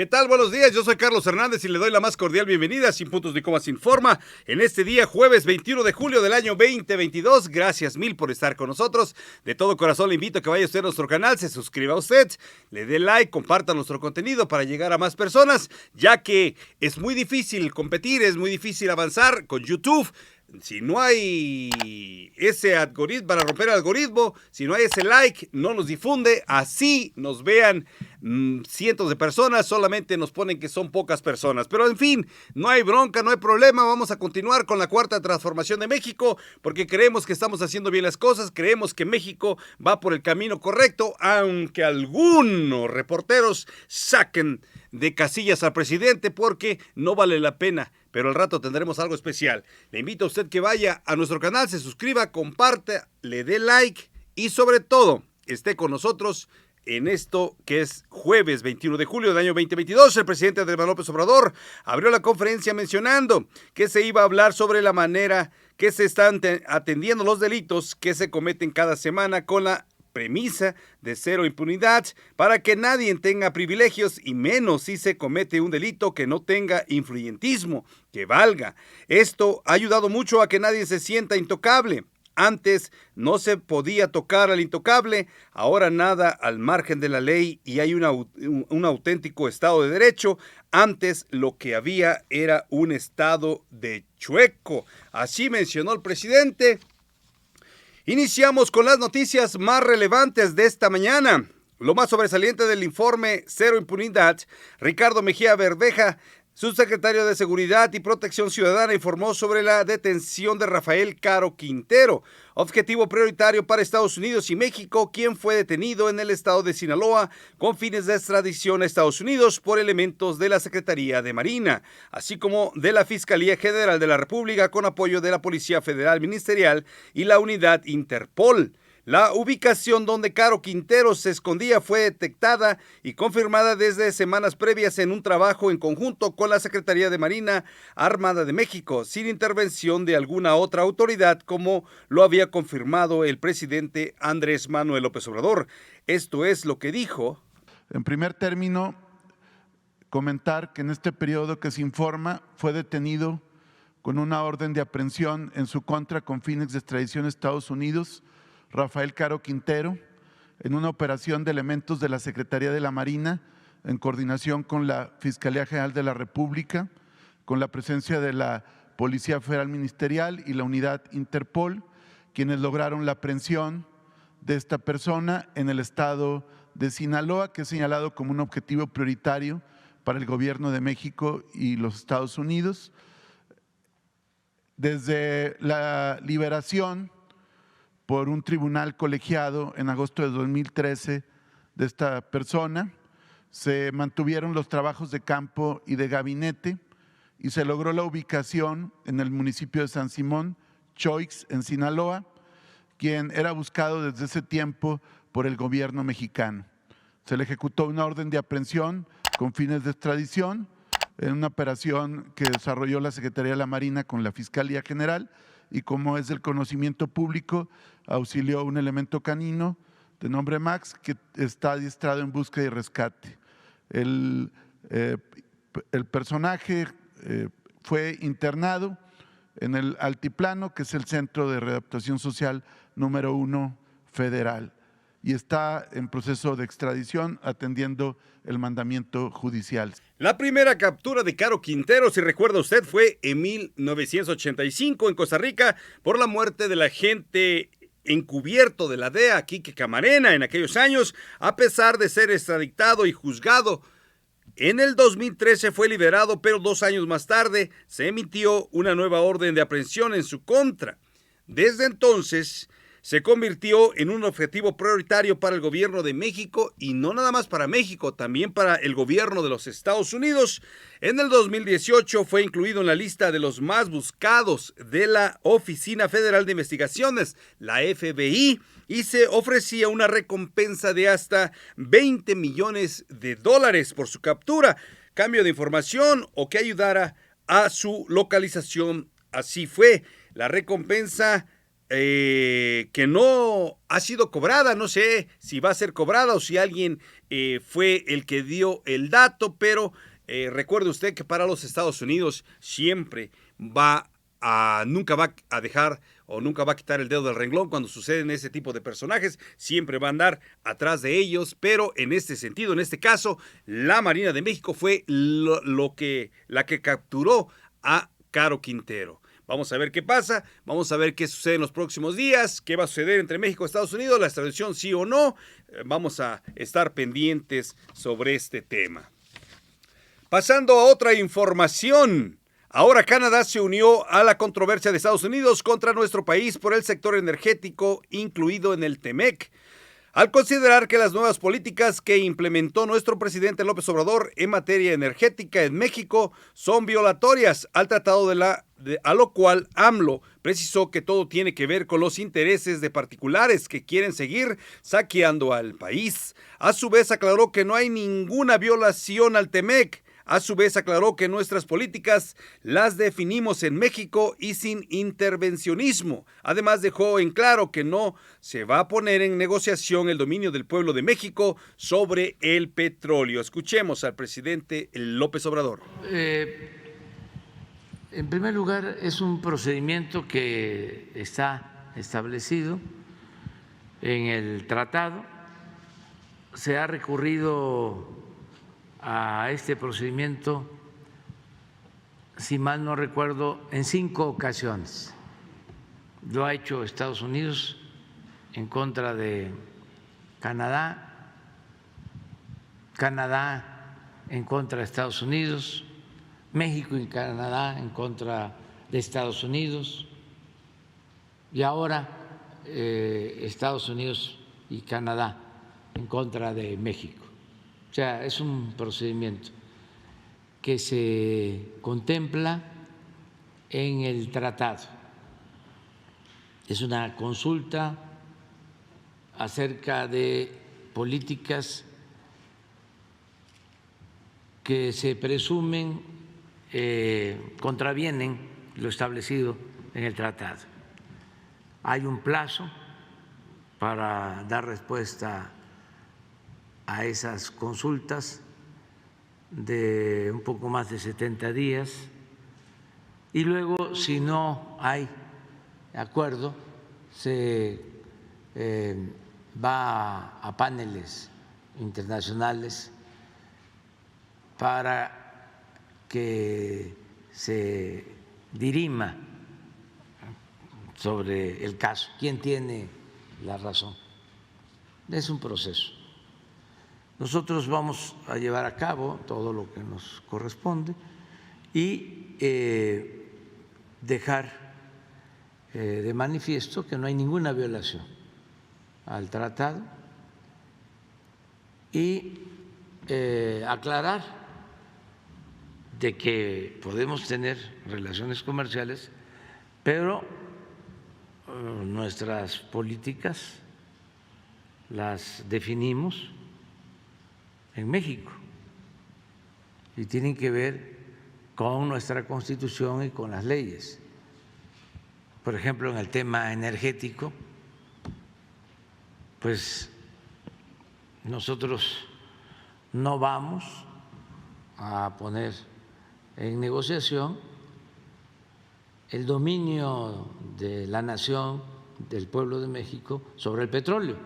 ¿Qué tal? Buenos días, yo soy Carlos Hernández y le doy la más cordial bienvenida a Sin Puntos ni Comas Informa en este día jueves 21 de julio del año 2022. Gracias mil por estar con nosotros. De todo corazón le invito a que vaya usted a nuestro canal, se suscriba a usted, le dé like, comparta nuestro contenido para llegar a más personas, ya que es muy difícil competir, es muy difícil avanzar con YouTube. Si no hay ese algoritmo, para romper el algoritmo, si no hay ese like, no nos difunde, así nos vean cientos de personas, solamente nos ponen que son pocas personas. Pero en fin, no hay bronca, no hay problema, vamos a continuar con la cuarta transformación de México, porque creemos que estamos haciendo bien las cosas, creemos que México va por el camino correcto, aunque algunos reporteros saquen de casillas al presidente porque no vale la pena. Pero al rato tendremos algo especial. Le invito a usted que vaya a nuestro canal, se suscriba, comparte, le dé like y sobre todo esté con nosotros en esto que es jueves 21 de julio del año 2022. El presidente Andrés Manuel López Obrador abrió la conferencia mencionando que se iba a hablar sobre la manera que se están atendiendo los delitos que se cometen cada semana con la premisa de cero impunidad para que nadie tenga privilegios y menos si se comete un delito que no tenga influyentismo, que valga. Esto ha ayudado mucho a que nadie se sienta intocable. Antes no se podía tocar al intocable, ahora nada al margen de la ley y hay un auténtico Estado de Derecho. Antes lo que había era un Estado de chueco. Así mencionó el presidente. Iniciamos con las noticias más relevantes de esta mañana. Lo más sobresaliente del informe Cero Impunidad, Ricardo Mejía Verdeja, subsecretario de Seguridad y Protección Ciudadana, informó sobre la detención de Rafael Caro Quintero, objetivo prioritario para Estados Unidos y México, quien fue detenido en el estado de Sinaloa con fines de extradición a Estados Unidos por elementos de la Secretaría de Marina, así como de la Fiscalía General de la República con apoyo de la Policía Federal Ministerial y la Unidad Interpol. La ubicación donde Caro Quintero se escondía fue detectada y confirmada desde semanas previas en un trabajo en conjunto con la Secretaría de Marina Armada de México, sin intervención de alguna otra autoridad, como lo había confirmado el presidente Andrés Manuel López Obrador. Esto es lo que dijo. En primer término, comentar que en este periodo que se informa fue detenido con una orden de aprehensión en su contra con fines de extradición a Estados Unidos Rafael Caro Quintero, en una operación de elementos de la Secretaría de la Marina, en coordinación con la Fiscalía General de la República, con la presencia de la Policía Federal Ministerial y la Unidad Interpol, quienes lograron la aprehensión de esta persona en el estado de Sinaloa, que es señalado como un objetivo prioritario para el gobierno de México y los Estados Unidos. Desde la liberación por un tribunal colegiado en agosto de 2013 de esta persona, se mantuvieron los trabajos de campo y de gabinete y se logró la ubicación en el municipio de San Simón, Choix, en Sinaloa, quien era buscado desde ese tiempo por el gobierno mexicano. Se le ejecutó una orden de aprehensión con fines de extradición en una operación que desarrolló la Secretaría de la Marina con la Fiscalía General y, como es del conocimiento público, auxilió un elemento canino de nombre Max que está adiestrado en búsqueda y rescate. El personaje fue internado en el Altiplano, que es el Centro de Readaptación Social número 1 federal, y está en proceso de extradición atendiendo el mandamiento judicial. La primera captura de Caro Quintero, si recuerda usted, fue en 1985 en Costa Rica por la muerte del agente encubierto de la DEA, Quique Camarena, en aquellos años, a pesar de ser extraditado y juzgado. En el 2013 fue liberado, pero 2 años más tarde se emitió una nueva orden de aprehensión en su contra. Desde entonces se convirtió en un objetivo prioritario para el gobierno de México y no nada más para México, también para el gobierno de los Estados Unidos. En el 2018 fue incluido en la lista de los más buscados de la Oficina Federal de Investigaciones, la FBI, y se ofrecía una recompensa de hasta $20 millones por su captura, cambio de información o que ayudara a su localización. Así fue, la recompensa que no ha sido cobrada. No sé si va a ser cobrada o si alguien fue el que dio el dato, pero recuerde usted que para los Estados Unidos siempre nunca va a dejar o nunca va a quitar el dedo del renglón cuando suceden ese tipo de personajes, siempre va a andar atrás de ellos, pero en este sentido, en este caso, la Marina de México fue la que capturó a Caro Quintero. Vamos a ver qué pasa, vamos a ver qué sucede en los próximos días, qué va a suceder entre México y Estados Unidos, la extradición sí o no. Vamos a estar pendientes sobre este tema. Pasando a otra información. Ahora Canadá se unió a la controversia de Estados Unidos contra nuestro país por el sector energético incluido en el TEMEC, al considerar que las nuevas políticas que implementó nuestro presidente López Obrador en materia energética en México son violatorias al tratado a lo cual AMLO precisó que todo tiene que ver con los intereses de particulares que quieren seguir saqueando al país. A su vez aclaró que no hay ninguna violación al TEMEC. A su vez aclaró que nuestras políticas las definimos en México y sin intervencionismo. Además dejó en claro que no se va a poner en negociación el dominio del pueblo de México sobre el petróleo. Escuchemos al presidente López Obrador. En primer lugar, es un procedimiento que está establecido en el tratado. Se ha recurrido a este procedimiento, si mal no recuerdo, en 5 ocasiones. Lo ha hecho Estados Unidos en contra de Canadá, Canadá en contra de Estados Unidos, México y Canadá en contra de Estados Unidos, y ahora Estados Unidos y Canadá en contra de México. O sea, es un procedimiento que se contempla en el tratado. Es una consulta acerca de políticas que se presumen contravienen lo establecido en el tratado. Hay un plazo para dar respuesta a esas consultas de un poco más de 70 días y luego, si no hay acuerdo, se va a paneles internacionales para que se dirima sobre el caso, quién tiene la razón. Es un proceso. Nosotros vamos a llevar a cabo todo lo que nos corresponde y dejar de manifiesto que no hay ninguna violación al tratado y aclarar de que podemos tener relaciones comerciales, pero nuestras políticas las definimos en México y tienen que ver con nuestra Constitución y con las leyes. Por ejemplo, en el tema energético, pues nosotros no vamos a poner en negociación el dominio de la nación, del pueblo de México sobre el petróleo.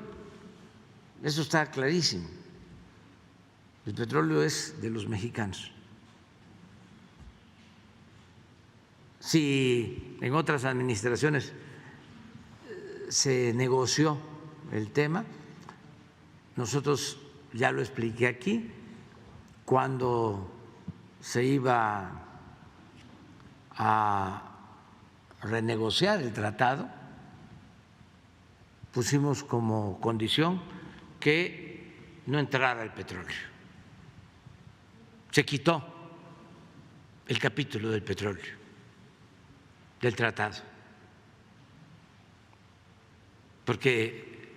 Eso está clarísimo. El petróleo es de los mexicanos. Si en otras administraciones se negoció el tema, nosotros ya lo expliqué aquí, cuando se iba a renegociar el tratado, pusimos como condición que no entrara el petróleo. Se quitó el capítulo del petróleo del tratado, porque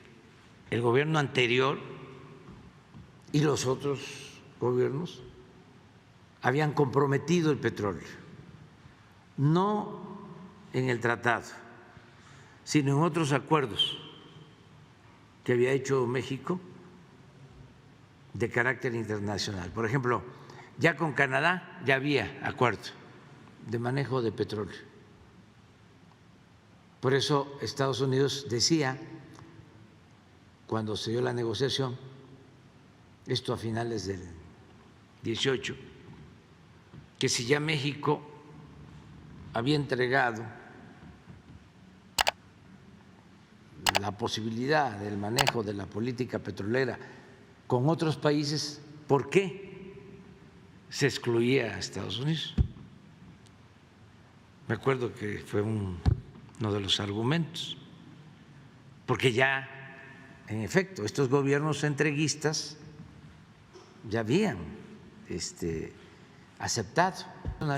el gobierno anterior y los otros gobiernos habían comprometido el petróleo, no en el tratado, sino en otros acuerdos que había hecho México de carácter internacional. Por ejemplo, ya con Canadá ya había acuerdo de manejo de petróleo. Por eso Estados Unidos decía, cuando se dio la negociación, esto a finales del 18, que si ya México había entregado la posibilidad del manejo de la política petrolera con otros países, ¿por qué se excluía a Estados Unidos? Me acuerdo que fue uno de los argumentos, porque ya, en efecto, estos gobiernos entreguistas ya habían aceptado.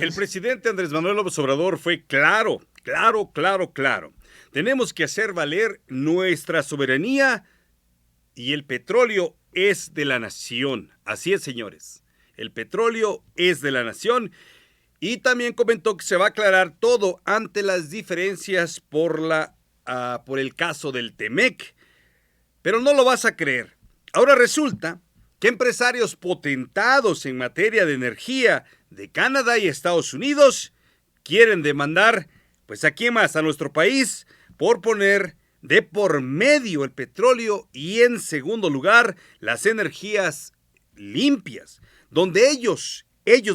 El presidente Andrés Manuel López Obrador fue claro. Tenemos que hacer valer nuestra soberanía y el petróleo es de la nación. Así es, señores. El petróleo es de la nación. Y también comentó que se va a aclarar todo ante las diferencias por el caso del TEMEC. Pero no lo vas a creer. Ahora resulta que empresarios potentados en materia de energía de Canadá y Estados Unidos quieren demandar, pues ¿a quién más? A nuestro país por poner de por medio el petróleo y en segundo lugar las energías limpias, donde ellos,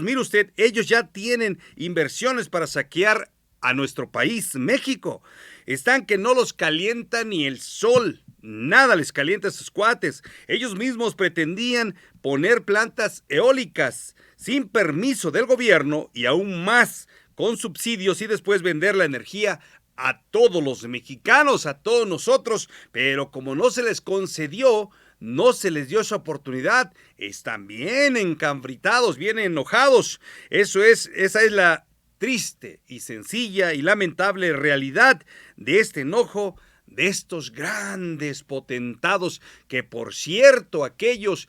mire usted, ellos ya tienen inversiones para saquear a nuestro país, México. Están que no los calienta ni el sol. Nada les calienta a sus cuates. Ellos mismos pretendían poner plantas eólicas sin permiso del gobierno y aún más con subsidios y después vender la energía a todos los mexicanos, a todos nosotros, pero como no se les concedió, no se les dio esa oportunidad, están bien encambritados, bien enojados. Esa es la triste y sencilla y lamentable realidad de este enojo de estos grandes potentados que, por cierto, aquellos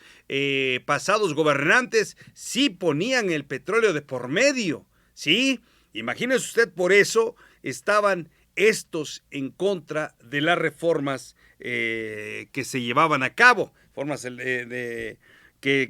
pasados gobernantes sí ponían el petróleo de por medio, ¿sí? Imagínese usted, por eso estaban estos en contra de las reformas que se llevaban a cabo, formas que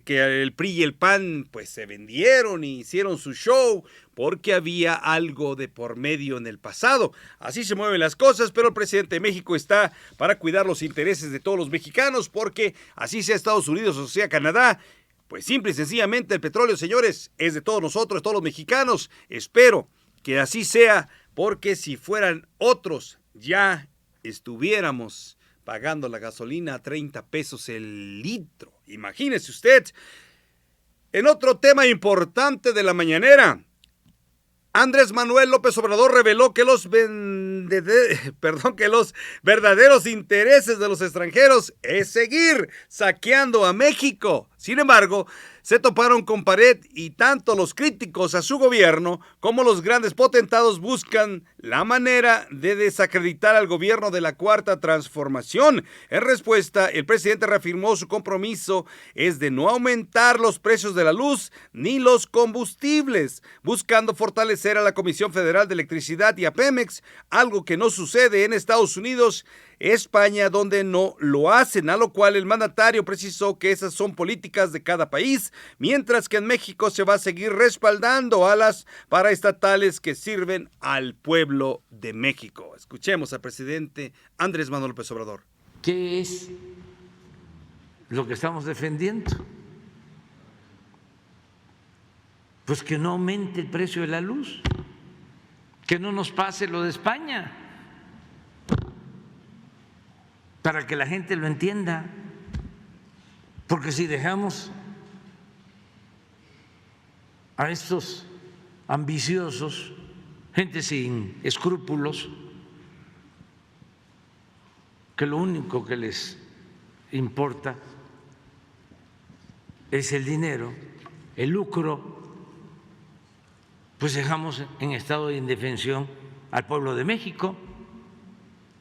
el PRI y el PAN pues se vendieron y hicieron su show porque había algo de por medio en el pasado. Así se mueven las cosas, pero el presidente de México está para cuidar los intereses de todos los mexicanos, porque así sea Estados Unidos o sea Canadá, pues simple y sencillamente el petróleo, señores, es de todos nosotros, de todos los mexicanos. Espero que así sea, porque si fueran otros ya estuviéramos pagando la gasolina a 30 pesos el litro. Imagínese usted. En otro tema importante de la mañanera, Andrés Manuel López Obrador reveló que los verdaderos intereses de los extranjeros es seguir saqueando a México. Sin embargo, se toparon con pared y tanto los críticos a su gobierno como los grandes potentados buscan la manera de desacreditar al gobierno de la Cuarta Transformación. En respuesta, el presidente reafirmó su compromiso es de no aumentar los precios de la luz ni los combustibles, buscando fortalecer a la Comisión Federal de Electricidad y a Pemex, algo que no sucede en Estados Unidos, España, donde no lo hacen, a lo cual el mandatario precisó que esas son políticas de cada país, mientras que en México se va a seguir respaldando a las paraestatales que sirven al pueblo de México. Escuchemos al presidente Andrés Manuel López Obrador. ¿Qué es lo que estamos defendiendo? Pues que no aumente el precio de la luz, que no nos pase lo de España, para que la gente lo entienda, porque si dejamos a estos ambiciosos, gente sin escrúpulos, que lo único que les importa es el dinero, el lucro, pues dejamos en estado de indefensión al pueblo de México,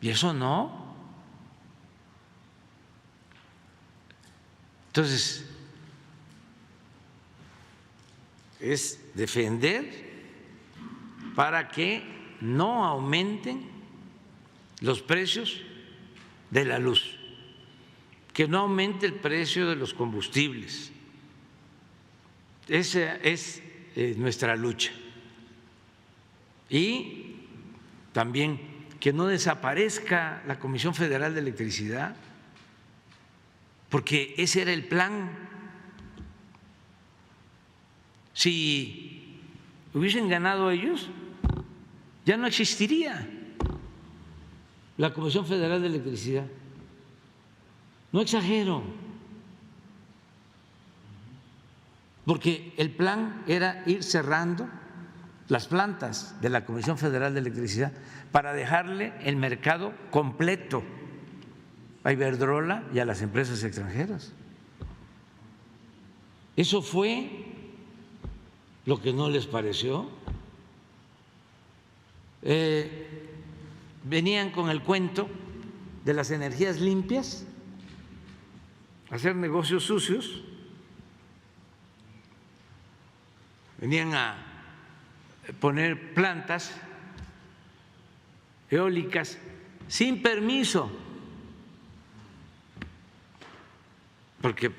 y eso no. Entonces, es defender para que no aumenten los precios de la luz, que no aumente el precio de los combustibles. Esa es nuestra lucha. Y también que no desaparezca la Comisión Federal de Electricidad, porque ese era el plan. Si hubiesen ganado ellos, ya no existiría la Comisión Federal de Electricidad. No exagero, porque el plan era ir cerrando las plantas de la Comisión Federal de Electricidad para dejarle el mercado completo a Iberdrola y a las empresas extranjeras. Eso fue lo que no les pareció. Venían con el cuento de las energías limpias, hacer negocios sucios, venían a poner plantas eólicas sin permiso, porque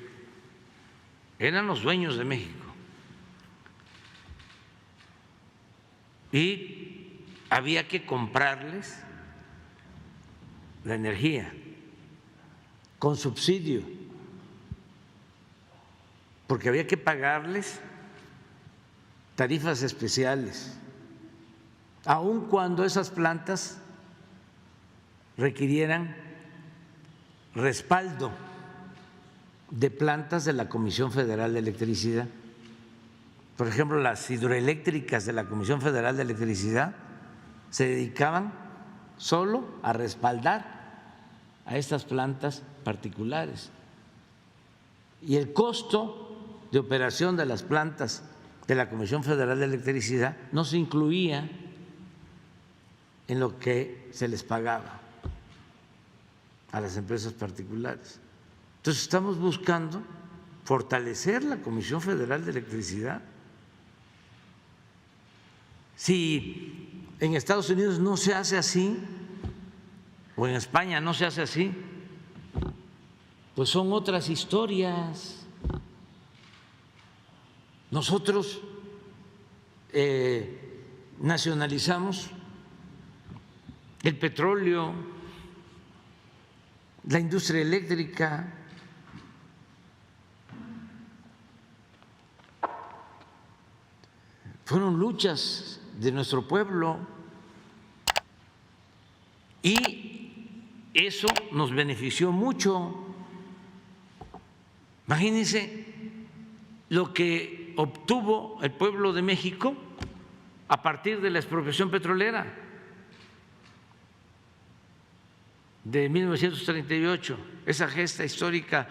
eran los dueños de México y había que comprarles la energía con subsidio, porque había que pagarles tarifas especiales, aun cuando esas plantas requirieran respaldo de plantas de la Comisión Federal de Electricidad. Por ejemplo, las hidroeléctricas de la Comisión Federal de Electricidad se dedicaban solo a respaldar a estas plantas particulares. Y el costo de operación de las plantas de la Comisión Federal de Electricidad no se incluía en lo que se les pagaba a las empresas particulares. Entonces estamos buscando fortalecer la Comisión Federal de Electricidad. Si en Estados Unidos no se hace así, o en España no se hace así, pues son otras historias. Nosotros nacionalizamos el petróleo, la industria eléctrica, fueron luchas de nuestro pueblo y eso nos benefició mucho. Imagínense lo que obtuvo el pueblo de México a partir de la expropiación petrolera de 1938, esa gesta histórica,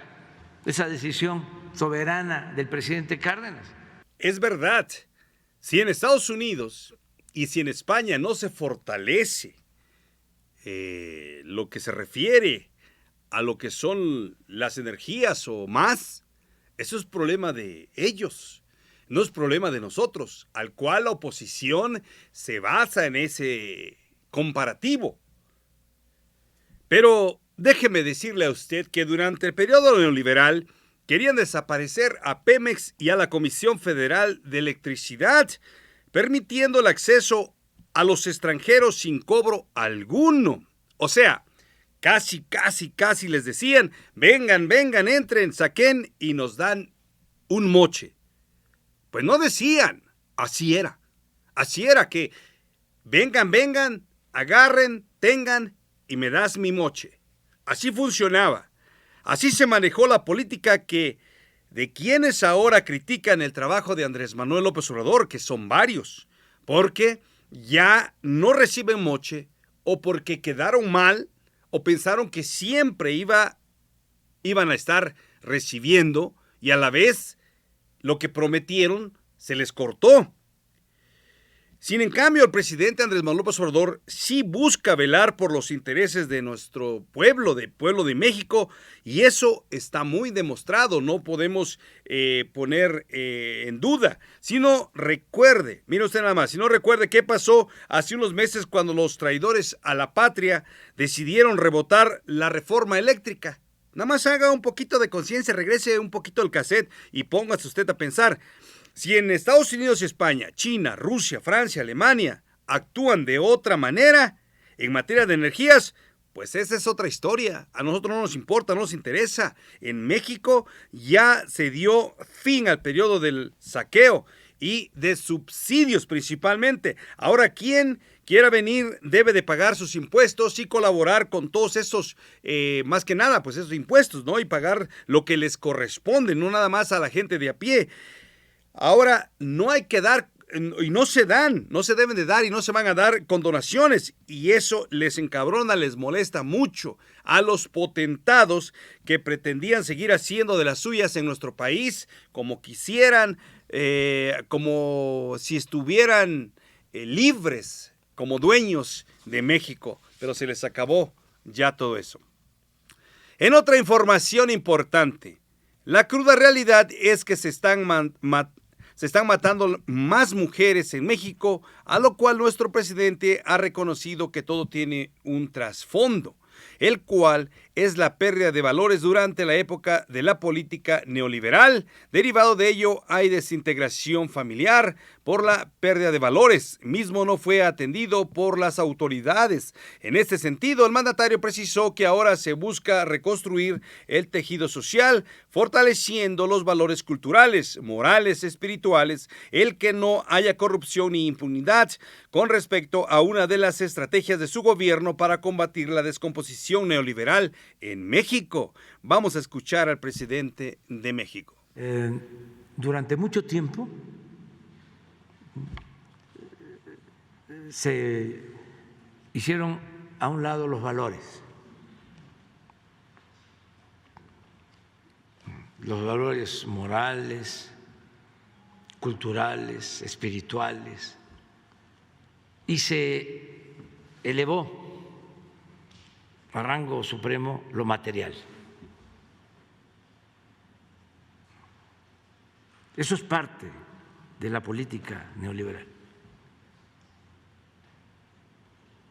esa decisión soberana del presidente Cárdenas. Es verdad, si en Estados Unidos y si en España no se fortalece lo que se refiere a lo que son las energías o más, eso es problema de ellos, no es problema de nosotros, al cual la oposición se basa en ese comparativo. Pero déjeme decirle a usted que durante el periodo neoliberal querían desaparecer a Pemex y a la Comisión Federal de Electricidad, permitiendo el acceso a los extranjeros sin cobro alguno. O sea, casi les decían, vengan, entren, saquen y nos dan un moche. Pues no decían, así era que vengan, agarren, tengan y me das mi moche. Así funcionaba. Así se manejó la política de quienes ahora critican el trabajo de Andrés Manuel López Obrador, que son varios, porque ya no reciben moche o porque quedaron mal o pensaron que siempre iban a estar recibiendo y a la vez lo que prometieron se les cortó. Sin en cambio, el presidente Andrés Manuel López Obrador sí busca velar por los intereses de nuestro pueblo de México, y eso está muy demostrado, no podemos poner en duda. Si no recuerde, mire usted nada más, si no recuerde qué pasó hace unos meses cuando los traidores a la patria decidieron rebotar la reforma eléctrica. Nada más haga un poquito de conciencia, regrese un poquito el cassette y póngase usted a pensar. Si en Estados Unidos y España, China, Rusia, Francia, Alemania actúan de otra manera en materia de energías, pues esa es otra historia. A nosotros no nos importa, no nos interesa. En México ya se dio fin al periodo del saqueo y de subsidios principalmente. Ahora, quien quiera venir debe de pagar sus impuestos y colaborar con todos esos, más que nada, pues esos impuestos, ¿no? Y pagar lo que les corresponde, no nada más a la gente de a pie. Ahora, no hay que dar, y no se dan, no se deben de dar y no se van a dar con donaciones, y eso les encabrona, les molesta mucho a los potentados que pretendían seguir haciendo de las suyas en nuestro país como quisieran, como si estuvieran libres como dueños de México, pero se les acabó ya todo eso. En otra información importante, la cruda realidad es que se están matando más mujeres en México, a lo cual nuestro presidente ha reconocido que todo tiene un trasfondo, el cual es la pérdida de valores durante la época de la política neoliberal. Derivado de ello, hay desintegración familiar por la pérdida de valores. Mismo no fue atendido por las autoridades. En este sentido, el mandatario precisó que ahora se busca reconstruir el tejido social, fortaleciendo los valores culturales, morales, espirituales, el que no haya corrupción ni impunidad, con respecto a una de las estrategias de su gobierno para combatir la descomposición neoliberal en México. Vamos a escuchar al presidente de México. Durante mucho tiempo se hicieron a un lado los valores morales, culturales, espirituales, y se elevó a rango supremo lo material. Eso es parte de la política neoliberal.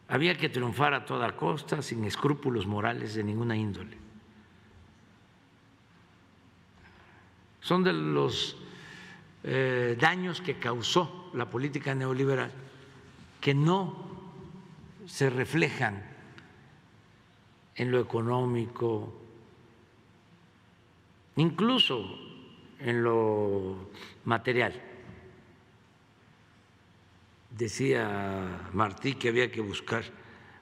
Había que triunfar a toda costa, sin escrúpulos morales de ninguna índole. Son de los daños que causó la política neoliberal, que no se reflejan en lo económico, incluso en lo material. Decía Martí que había que buscar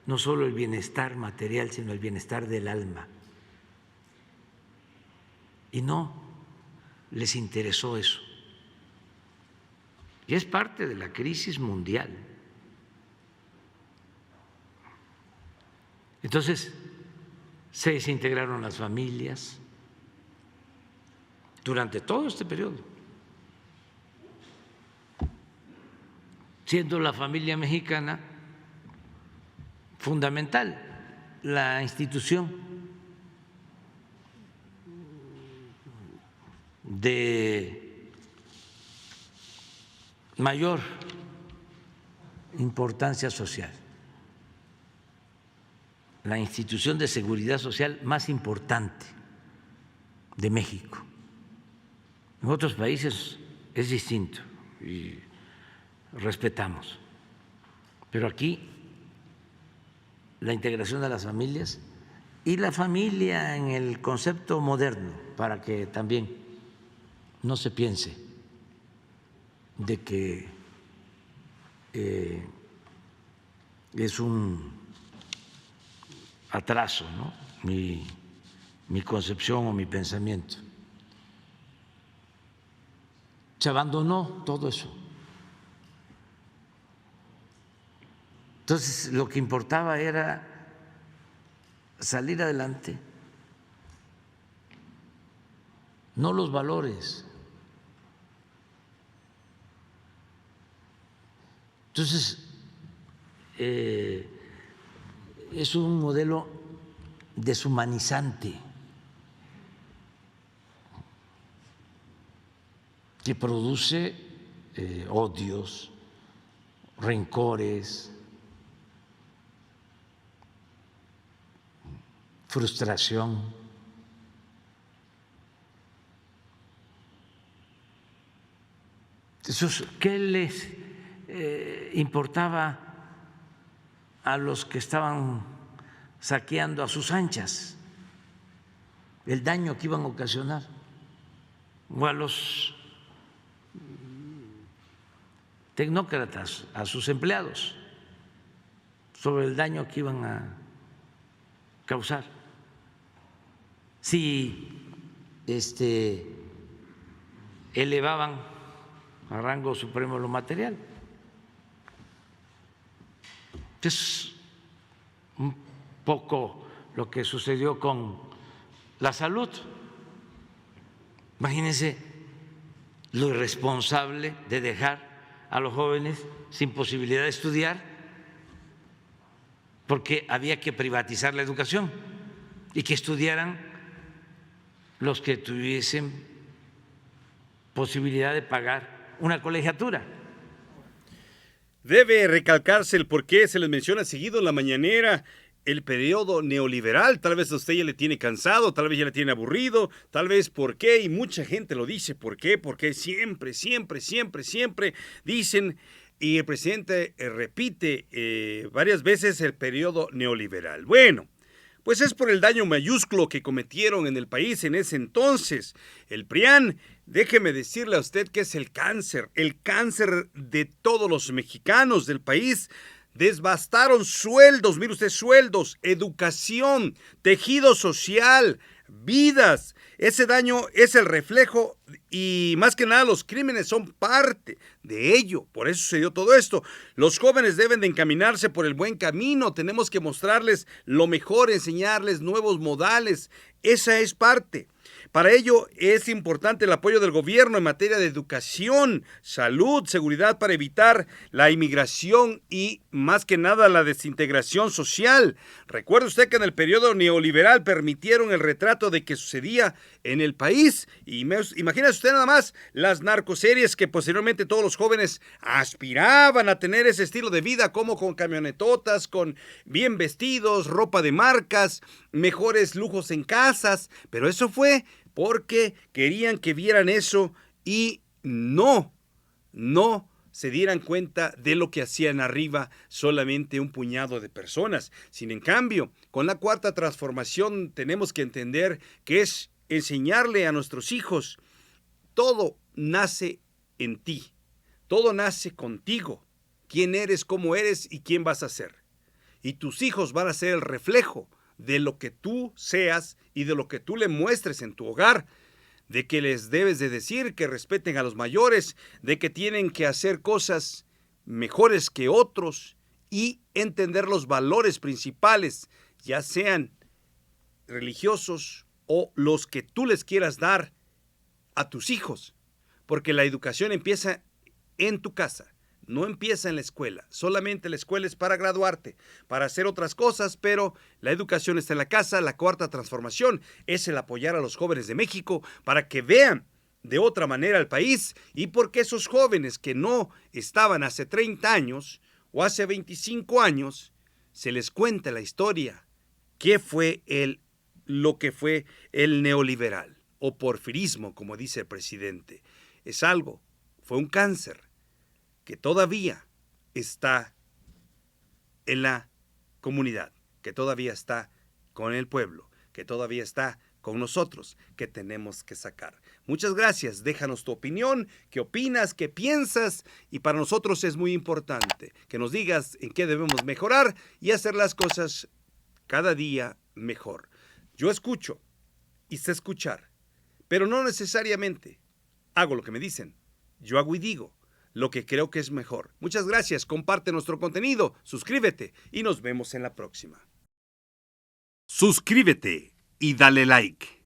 no solo el bienestar material, sino el bienestar del alma. Y no les interesó eso. Y es parte de la crisis mundial. Entonces, se desintegraron las familias durante todo este periodo, siendo la familia mexicana fundamental, la institución de mayor importancia social, la institución de seguridad social más importante de México. En otros países es distinto y respetamos, pero aquí la integración de las familias y la familia en el concepto moderno, para que también no se piense de que es un atraso, ¿no? Mi concepción o mi pensamiento. Se abandonó todo eso. Entonces, lo que importaba era salir adelante, no los valores. Entonces, es un modelo deshumanizante que produce odios, rencores, frustración. Entonces, ¿qué les importaba a los que estaban saqueando a sus anchas? El daño que iban a ocasionar, o a los tecnócratas, a sus empleados, sobre el daño que iban a causar. Si elevaban a rango supremo lo material. Es un poco lo que sucedió con la salud. Imagínense lo irresponsable de dejar a los jóvenes sin posibilidad de estudiar porque había que privatizar la educación y que estudiaran los que tuviesen posibilidad de pagar una colegiatura. Debe recalcarse el por qué se les menciona seguido en la mañanera el periodo neoliberal. Tal vez a usted ya le tiene cansado, tal vez ya le tiene aburrido, tal vez por qué, y mucha gente lo dice. ¿Por qué? Porque siempre dicen, y el presidente repite varias veces el periodo neoliberal. Bueno, pues es por el daño mayúsculo que cometieron en el país en ese entonces. El PRIAN, déjeme decirle a usted que es el cáncer de todos los mexicanos del país. Devastaron sueldos, mire usted, sueldos, educación, tejido social, vidas. Ese daño es el reflejo y más que nada los crímenes son parte de ello. Por eso sucedió todo esto. Los jóvenes deben de encaminarse por el buen camino. Tenemos que mostrarles lo mejor, enseñarles nuevos modales. Esa es parte. Para ello es importante el apoyo del gobierno en materia de educación, salud, seguridad para evitar la inmigración y más que nada la desintegración social. Recuerde usted que en el periodo neoliberal permitieron el retrato de que sucedía en el país. Y imagínese usted nada más las narcoseries que posteriormente todos los jóvenes aspiraban a tener ese estilo de vida, como con camionetotas, con bien vestidos, ropa de marcas, mejores lujos en casas, pero eso fue porque querían que vieran eso y no se dieran cuenta de lo que hacían arriba solamente un puñado de personas. Sin en cambio, con la cuarta transformación tenemos que entender que es enseñarle a nuestros hijos, todo nace en ti, todo nace contigo, quién eres, cómo eres y quién vas a ser. Y tus hijos van a ser el reflejo de lo que tú seas y de lo que tú le muestres en tu hogar, de que les debes de decir que respeten a los mayores, de que tienen que hacer cosas mejores que otros y entender los valores principales, ya sean religiosos o los que tú les quieras dar a tus hijos, porque la educación empieza en tu casa. No empieza en la escuela, solamente la escuela es para graduarte, para hacer otras cosas, pero la educación está en la casa. La cuarta transformación es el apoyar a los jóvenes de México para que vean de otra manera al país y porque esos jóvenes que no estaban hace 30 años o hace 25 años, se les cuenta la historia, qué fue lo que fue el neoliberal o porfirismo, como dice el presidente. Fue un cáncer que todavía está en la comunidad, que todavía está con el pueblo, que todavía está con nosotros, que tenemos que sacar. Muchas gracias, déjanos tu opinión, qué opinas, qué piensas, y para nosotros es muy importante que nos digas en qué debemos mejorar y hacer las cosas cada día mejor. Yo escucho y sé escuchar, pero no necesariamente hago lo que me dicen, yo hago y digo lo que creo que es mejor. Muchas gracias, comparte nuestro contenido, suscríbete y nos vemos en la próxima. Suscríbete y dale like.